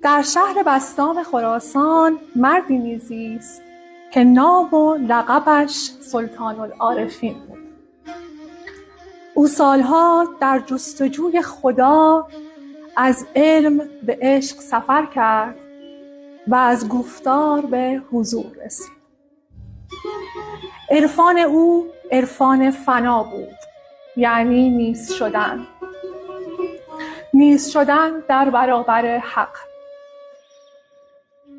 در شهر بسطام خراسان مردی میزیست که نام و لقبش سلطان العارفین بود. او سالها در جستجوی خدا از علم به عشق سفر کرد و از گفتار به حضور رسید. عرفان او عرفان فنا بود، یعنی نیست شدن. نیست شدن در برابر حق.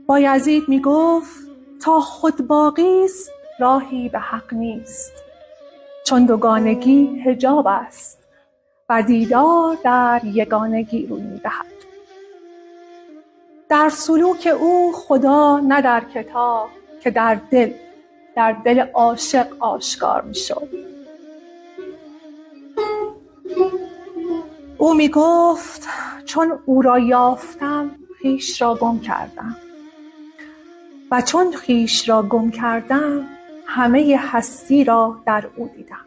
بایزید می گفت تا خود باقی است راهی به حق نیست، چون دوگانگی حجاب است و دیدار در یگانگی روی می دهد. در سلوک او خدا نه در کتاب که در دل عاشق آشکار می شد. او می گفت چون او را یافتم خویش را گم کردم و چون خویش را گم کردم همه هستی را در او دیدم.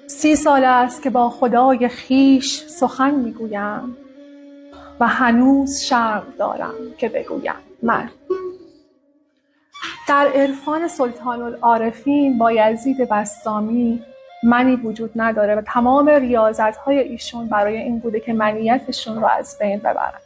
30 سال است که با خدای خویش سخن میگویم و هنوز شرم دارم که بگویم من. در عرفان سلطان العارفین بایزید بسطامی منی وجود نداره و تمام ریاضت‌های ایشون برای این بوده که منیتشون رو از بین ببرن.